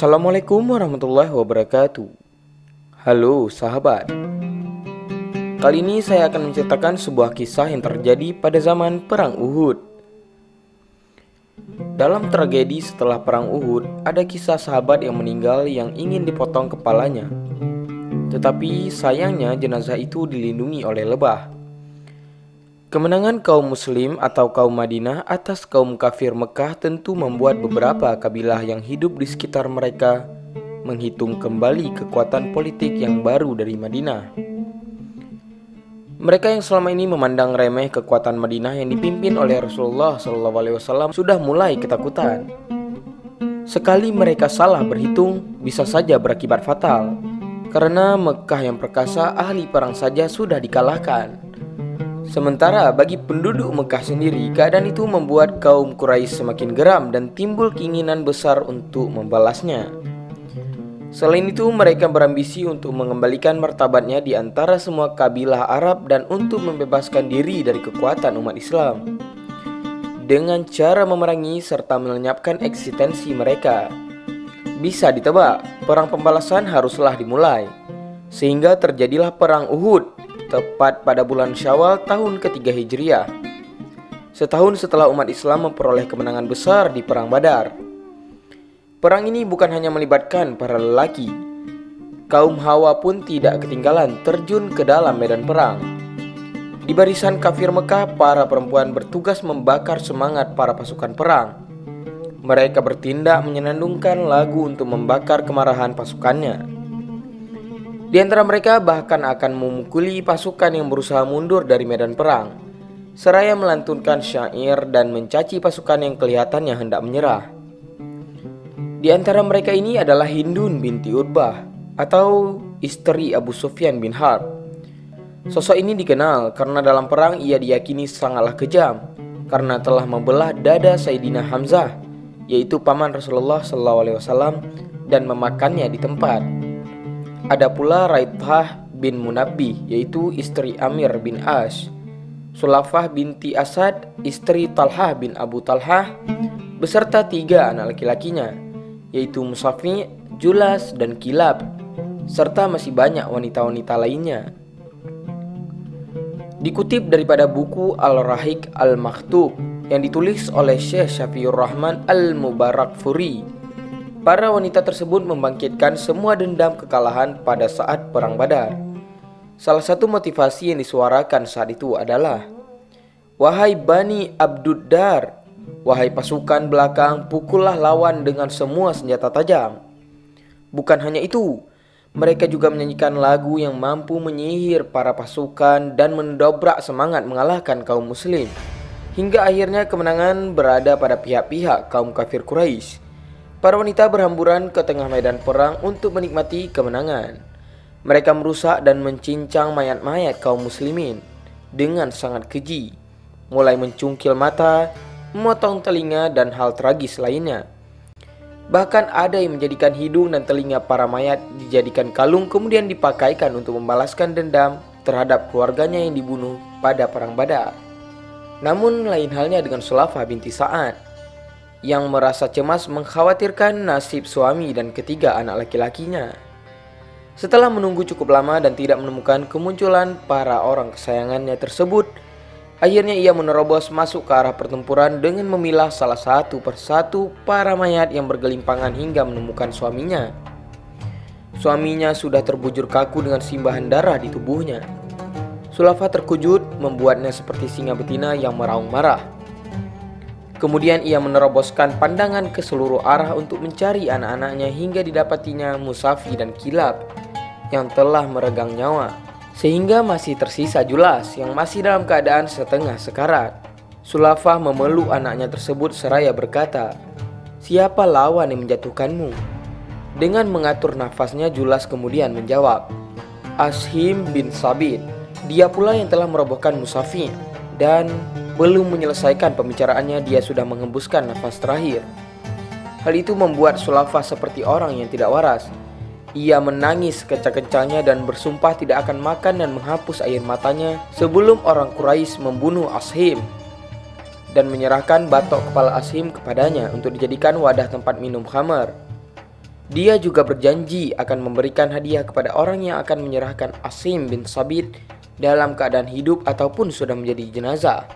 Assalamualaikum warahmatullahi wabarakatuh. Halo sahabat. Kali ini saya akan menceritakan sebuah kisah yang terjadi pada zaman Perang Uhud. Dalam tragedi setelah Perang Uhud, ada kisah sahabat yang meninggal yang ingin dipotong kepalanya. Tetapi sayangnya jenazah itu dilindungi oleh lebah. Kemenangan kaum muslim atau kaum Madinah atas kaum kafir Mekah tentu membuat beberapa kabilah yang hidup di sekitar mereka menghitung kembali kekuatan politik yang baru dari Madinah. Mereka yang selama ini memandang remeh kekuatan Madinah yang dipimpin oleh Rasulullah SAW sudah mulai ketakutan. Sekali mereka salah berhitung, bisa saja berakibat fatal. Karena Mekah yang perkasa, ahli perang saja sudah dikalahkan. Sementara bagi penduduk Mekah sendiri, keadaan itu membuat kaum Quraisy semakin geram dan timbul keinginan besar untuk membalasnya. Selain itu, mereka berambisi untuk mengembalikan martabatnya di antara semua kabilah Arab dan untuk membebaskan diri dari kekuatan umat Islam dengan cara memerangi serta melenyapkan eksistensi mereka. Bisa ditebak, perang pembalasan haruslah dimulai, sehingga terjadilah Perang Uhud tepat pada bulan Syawal tahun ketiga Hijriah, setahun setelah umat Islam memperoleh kemenangan besar di Perang Badar. Perang ini bukan hanya melibatkan para lelaki, kaum Hawa pun tidak ketinggalan terjun ke dalam medan perang. Di barisan kafir Mekah, para perempuan bertugas membakar semangat para pasukan perang. Mereka bertindak menyenandungkan lagu untuk membakar kemarahan pasukannya. Di antara mereka bahkan akan memukuli pasukan yang berusaha mundur dari medan perang, seraya melantunkan syair dan mencaci pasukan yang kelihatannya hendak menyerah. Di antara mereka ini adalah Hindun binti Utbah atau istri Abu Sufyan bin Harb. Sosok ini dikenal karena dalam perang ia diyakini sangatlah kejam karena telah membelah dada Sayyidina Hamzah, yaitu paman Rasulullah SAW, dan memakannya di tempat. Ada pula Raithah bin Munabbih, yaitu istri Amir bin As, Sulafah binti Asad, istri Talhah bin Abu Talhah, beserta 3 anak laki-lakinya, yaitu Musafi, Julas, dan Kilab, serta masih banyak wanita-wanita lainnya. Dikutip daripada buku Al-Rahiq Al-Makhtub yang ditulis oleh Syekh Syafiur Rahman Al-Mubarakfuri, para wanita tersebut membangkitkan semua dendam kekalahan pada saat Perang Badar. Salah satu motivasi yang disuarakan saat itu adalah, "Wahai Bani Abduddar, wahai pasukan belakang, pukullah lawan dengan semua senjata tajam." Bukan hanya itu, mereka juga menyanyikan lagu yang mampu menyihir para pasukan dan mendobrak semangat mengalahkan kaum muslim. Hingga akhirnya kemenangan berada pada pihak-pihak kaum kafir Quraisy. Para wanita berhamburan ke tengah medan perang untuk menikmati kemenangan. Mereka merusak dan mencincang mayat-mayat kaum muslimin dengan sangat keji, mulai mencungkil mata, memotong telinga, dan hal tragis lainnya. Bahkan ada yang menjadikan hidung dan telinga para mayat dijadikan kalung kemudian dipakaikan untuk membalaskan dendam terhadap keluarganya yang dibunuh pada Perang Badar. Namun lain halnya dengan Sulafah binti Sa'ad yang merasa cemas mengkhawatirkan nasib suami dan ketiga anak laki-lakinya. Setelah menunggu cukup lama dan tidak menemukan kemunculan para orang kesayangannya tersebut, akhirnya ia menerobos masuk ke arah pertempuran dengan memilah salah satu persatu para mayat yang bergelimpangan hingga menemukan suaminya. Suaminya sudah terbujur kaku dengan simbahan darah di tubuhnya. Sulafah terkejut membuatnya seperti singa betina yang meraung marah. Kemudian ia meneroboskan pandangan ke seluruh arah untuk mencari anak-anaknya hingga didapatinya Musafi dan Kilab yang telah meregang nyawa, sehingga masih tersisa Julas yang masih dalam keadaan setengah sekarat. Sulafah memeluk anaknya tersebut seraya berkata, "Siapa lawan yang menjatuhkanmu?" Dengan mengatur nafasnya, Julas kemudian menjawab, "Ashim bin Sabit." Dia pula yang telah merobohkan Musafi, dan belum menyelesaikan pembicaraannya dia sudah menghembuskan nafas terakhir. Hal itu membuat Sulafah seperti orang yang tidak waras. Ia menangis kencang-kencangnya dan bersumpah tidak akan makan dan menghapus air matanya sebelum orang Quraisy membunuh Ashim dan menyerahkan batok kepala Ashim kepadanya untuk dijadikan wadah tempat minum khamar. Dia juga berjanji akan memberikan hadiah kepada orang yang akan menyerahkan Asim bin Sabit dalam keadaan hidup ataupun sudah menjadi jenazah.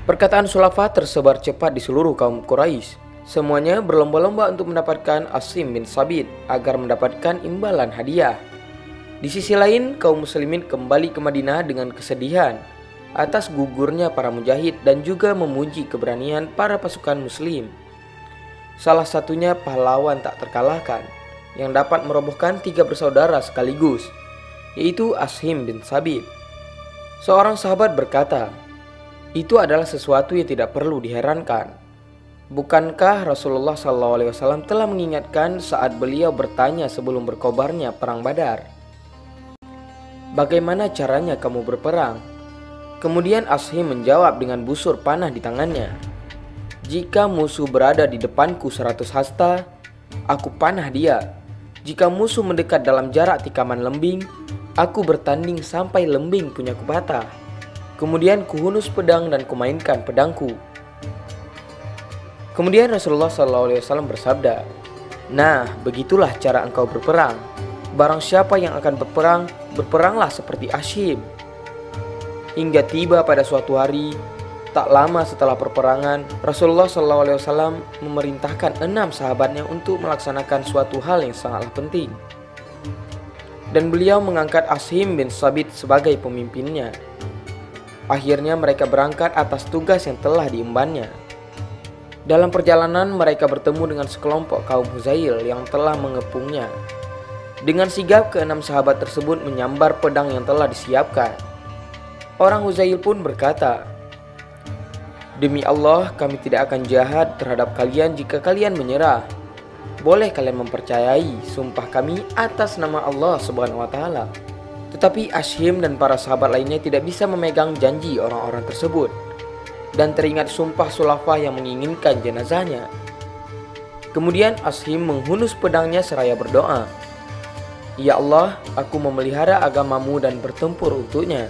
Perkataan Sulafah tersebar cepat di seluruh kaum Quraisy. Semuanya berlomba-lomba untuk mendapatkan Asim bin Sabit agar mendapatkan imbalan hadiah. Di sisi lain, kaum muslimin kembali ke Madinah dengan kesedihan atas gugurnya para mujahid dan juga memuji keberanian para pasukan muslim. Salah satunya pahlawan tak terkalahkan yang dapat merobohkan 3 bersaudara sekaligus, yaitu Asim bin Sabit. Seorang sahabat berkata, "Itu adalah sesuatu yang tidak perlu diherankan. Bukankah Rasulullah SAW telah mengingatkan saat beliau bertanya sebelum berkobarnya perang Badar, 'Bagaimana caranya kamu berperang?' Kemudian Asim menjawab dengan busur panah di tangannya, 'Jika musuh berada di depanku 100 hasta, aku panah dia. Jika musuh mendekat dalam jarak tikaman lembing, aku bertanding sampai lembing punyaku patah. Kemudian kuhunus pedang dan kumainkan pedangku.'" Kemudian Rasulullah SAW bersabda, "Nah, begitulah cara engkau berperang. Barang siapa yang akan berperang, berperanglah seperti Asim." Hingga tiba pada suatu hari, tak lama setelah perperangan, Rasulullah SAW memerintahkan 6 sahabatnya untuk melaksanakan suatu hal yang sangatlah penting. Dan beliau mengangkat Asim bin Sabit sebagai pemimpinnya. Akhirnya mereka berangkat atas tugas yang telah diembannya. Dalam perjalanan mereka bertemu dengan sekelompok kaum Huzail yang telah mengepungnya. Dengan sigap ke-6 sahabat tersebut menyambar pedang yang telah disiapkan. Orang Huzail pun berkata, "Demi Allah, kami tidak akan jahat terhadap kalian jika kalian menyerah. Boleh kalian mempercayai sumpah kami atas nama Allah Subhanahu wa Ta'ala." Tetapi Asim dan para sahabat lainnya tidak bisa memegang janji orang-orang tersebut, dan teringat sumpah Sulafah yang menginginkan jenazahnya. Kemudian Asim menghunus pedangnya seraya berdoa, "Ya Allah, aku memelihara agamamu dan bertempur untuknya.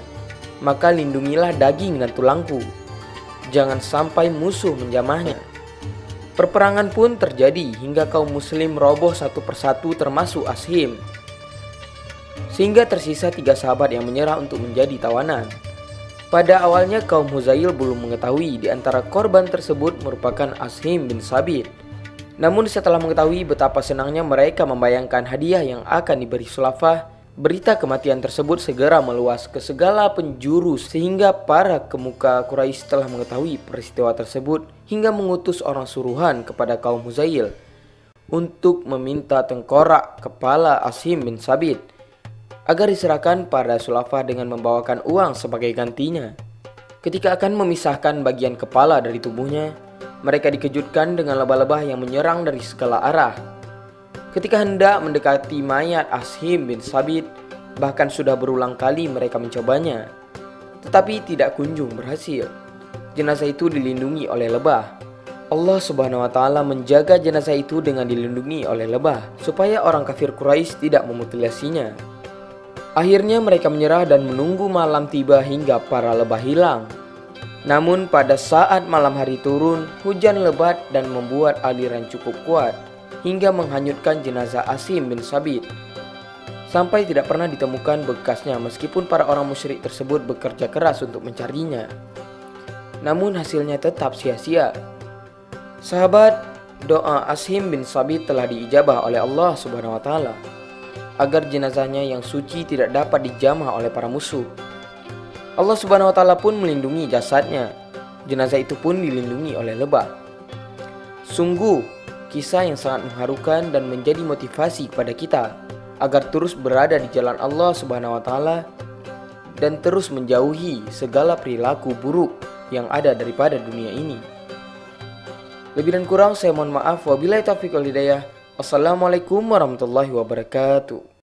Maka lindungilah daging dan tulangku. Jangan sampai musuh menjamahnya." Perperangan pun terjadi hingga kaum muslim roboh satu persatu termasuk Asim, sehingga tersisa 3 sahabat yang menyerah untuk menjadi tawanan. Pada awalnya kaum Huzail belum mengetahui di antara korban tersebut merupakan Asim bin Sabit. Namun setelah mengetahui betapa senangnya mereka membayangkan hadiah yang akan diberi Sulafah, berita kematian tersebut segera meluas ke segala penjuru sehingga para pemuka Quraisy telah mengetahui peristiwa tersebut hingga mengutus orang suruhan kepada kaum Huzail untuk meminta tengkorak kepala Asim bin Sabit agar diserahkan pada Sulafah dengan membawakan uang sebagai gantinya. Ketika akan memisahkan bagian kepala dari tubuhnya, mereka dikejutkan dengan lebah-lebah yang menyerang dari segala arah. Ketika hendak mendekati mayat Asim bin Sabit, bahkan sudah berulang kali mereka mencobanya, tetapi tidak kunjung berhasil. Jenazah itu dilindungi oleh lebah. Allah Subhanahu wa Ta'ala menjaga jenazah itu dengan dilindungi oleh lebah, supaya orang kafir Quraisy tidak memutilasinya. Akhirnya mereka menyerah dan menunggu malam tiba hingga para lebah hilang. Namun pada saat malam hari turun, hujan lebat dan membuat aliran cukup kuat hingga menghanyutkan jenazah Asim bin Sabit. Sampai tidak pernah ditemukan bekasnya meskipun para orang musyrik tersebut bekerja keras untuk mencarinya. Namun hasilnya tetap sia-sia. Sahabat, doa Asim bin Sabit telah diijabah oleh Allah Subhanahu wa Ta'ala agar jenazahnya yang suci tidak dapat dijamah oleh para musuh. Allah Subhanahu wa Ta'ala pun melindungi jasadnya. Jenazah itu pun dilindungi oleh lebah. Sungguh kisah yang sangat mengharukan dan menjadi motivasi kepada kita agar terus berada di jalan Allah Subhanahu wa Ta'ala dan terus menjauhi segala perilaku buruk yang ada daripada dunia ini. Lebih dan kurang saya mohon maaf. Wabillahi taufiq wal hidayah. Wassalamualaikum warahmatullahi wabarakatuh.